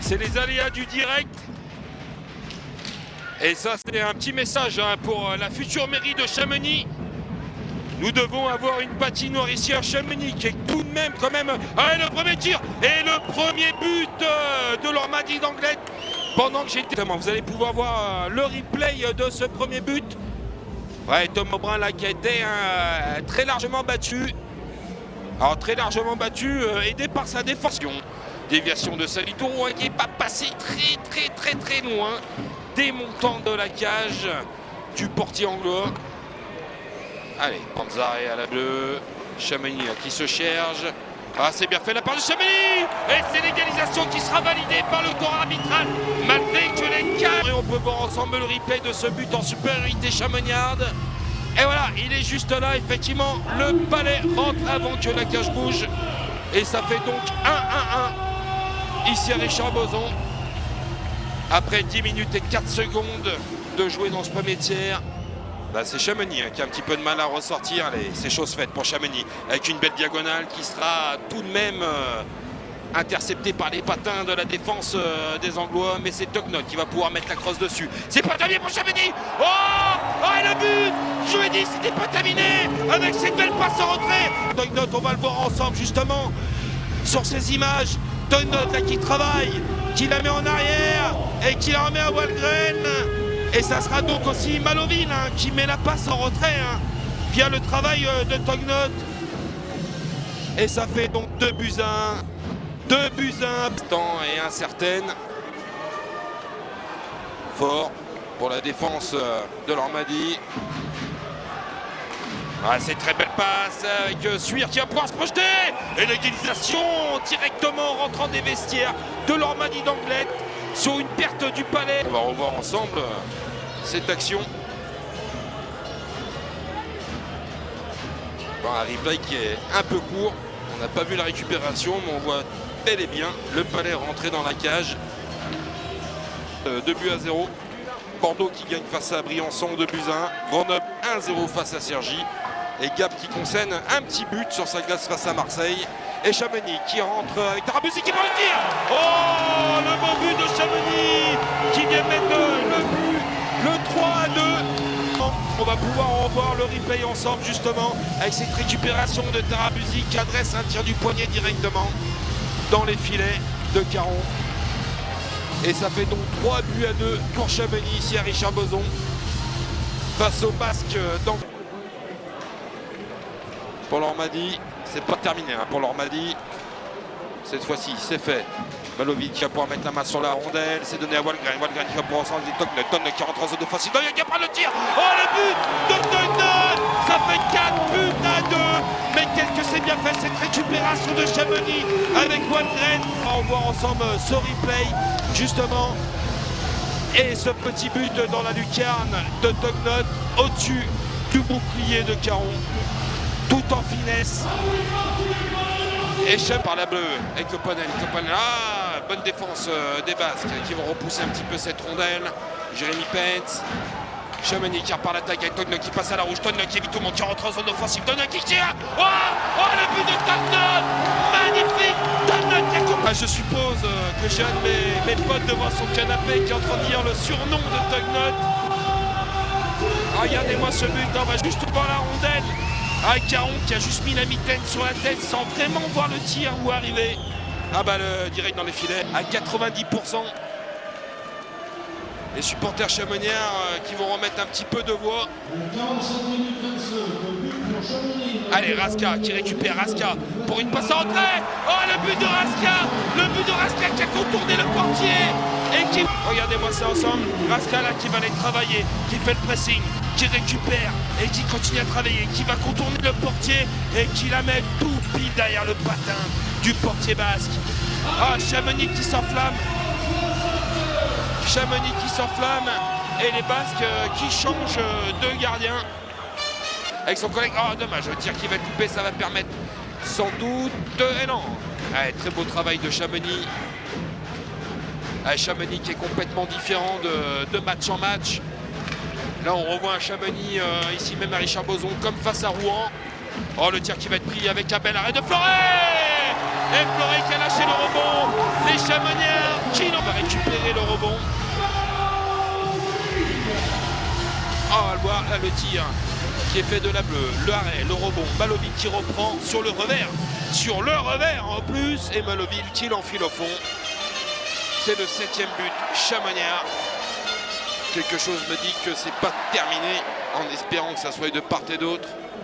C'est les aléas du direct. Et ça, c'est un petit message pour la future mairie de Chamonix. Nous devons avoir une patinoire ici à Chamonix qui est tout de même quand même... Ah, le premier tir et le premier but de l'Ormadi d'Anglet. Pendant que j'étais... Vous allez pouvoir voir le replay de ce premier but. Ouais, Tom Aubrin là qui a été très largement battu. Alors très largement battu, aidé par sa défense. Déviation de Salitoro qui n'est pas passé très loin. Démontant de la cage du portier anglois. Allez, Panzaré à la bleue. Chamonix qui se cherche. Ah, c'est bien fait la part de Chamonix. Et c'est l'égalisation qui sera validée par le corps arbitral. Malgré que les cadres. Et on peut voir ensemble le replay de ce but en supériorité chamoniarde. Et voilà, il est juste là, effectivement. Le palais rentre avant que la cage bouge. Et ça fait donc 1-1-1. Ici à Richard Boson. Après 10 minutes et 4 secondes de jouer dans ce premier tiers. Là, c'est Chamonix qui a un petit peu de mal à ressortir. Allez, c'est chose faite pour Chamonix. Avec une belle diagonale qui sera tout de même interceptée par les patins de la défense des Anglois. Mais c'est Tognot qui va pouvoir mettre la crosse dessus. C'est pas terminé pour Chamonix. Oh, et le but. Je vous ai dit, c'était pas terminé. Avec cette belle passe en retrait. Tognot, on va le voir ensemble justement sur ces images. Tognot là qui travaille, qui la met en arrière et qui la remet à Wahlgren. Et ça sera donc aussi Malovin qui met la passe en retrait via le travail de Tognot. Et ça fait donc 2-1. 2-1. Temps et incertaine. Fort pour la défense de l'Ormadi. Ah, c'est très belle passe avec Suir qui va pouvoir se projeter. Et l'égalisation directement rentrant des vestiaires de l'Ormadi d'Anglet sur une perte du palais. On va revoir ensemble cette action. Bon, un replay qui est un peu court. On n'a pas vu la récupération, mais on voit bel et bien le palais rentrer dans la cage. 2-0. Bordeaux qui gagne face à Briançon 2-1. Grenoble 1-0 face à Cergy. Et Gap qui concerne un petit but sur sa glace face à Marseille. Et Chamonix qui rentre avec Tarabussi qui prend le tir. Oh, le beau but de Chamonix qui vient mettre le but, le 3-2. On va pouvoir revoir le replay ensemble justement avec cette récupération de Tarabussi qui adresse un tir du poignet directement dans les filets de Caron. Et ça fait donc 3-2 pour Chamonix ici à Richard Boson face au Basque dans... Pour l'Ormadi, c'est pas terminé pour l'Ormadi. Cette fois-ci, c'est fait. Malovic qui va pouvoir mettre la main sur la rondelle. C'est donné à Wahlgren. Wahlgren qui va pouvoir s'en aller. Tognot qui rentre en zone offensive. Tognot qui prend le tir. Oh, le but de Tognot. Ça fait 4-2. Mais quel que c'est bien fait cette récupération de Chamonix avec Wahlgren. On va voir ensemble ce replay, justement. Et ce petit but dans la lucarne de Tognot au-dessus du bouclier de Caron. Tout en finesse. Échappe par la bleue avec Coponel. Ah, bonne défense des Basques qui vont repousser un petit peu cette rondelle. Jérémy Pentz. Chamonix qui repart l'attaque avec Tognot qui passe à la rouge. Tognot qui évite tout le monde, qui rentre en zone offensive. Tognot qui tire. Oh, le but de Tognot. Magnifique. Tognot qui accompagne. Je suppose que j'ai un de mes potes devant son canapé qui est en train de dire le surnom de Tognot. Regardez-moi ce but. On va juste voir la rondelle. Ah, Caron qui a juste mis la mitaine sur la tête sans vraiment voir le tir où arriver. Ah bah le direct dans les filets à 90%. Les supporters chamoniards qui vont remettre un petit peu de voix. Allez, Raska qui récupère Raska pour une passe en retrait. Oh, le but de Raska. Le but de Raska qui a contourné le portier. Et qui... Regardez-moi ça ensemble. Raska là qui va aller travailler, qui fait le pressing, qui récupère et qui continue à travailler, qui va contourner le portier et qui la met tout pile derrière le patin du portier basque. Ah, Chamonix qui s'enflamme. Chamonix qui s'enflamme et les Basques qui changent de gardien avec son collègue. Oh, dommage, le tir qui va couper, ça va permettre sans doute et non. Allez, très beau travail de Chamonix. Allez, Chamonix qui est complètement différent de match en match. Là, on revoit un Chamonix ici même à Richard Boson comme face à Rouen. Oh, le tir qui va être pris avec un bel arrêt de Fleuret. Et Florey qui a lâché le rebond. Les Chamoniards qui n'ont pas récupéré le rebond. Oh, là le tir qui est fait de la bleue. Le arrêt, le rebond. Malovic qui reprend sur le revers. Sur le revers en plus. Et Malovic qui l'enfile au fond. C'est le 7e but Chamoniard. Quelque chose me dit que c'est pas terminé, en espérant que ça soit de part et d'autre.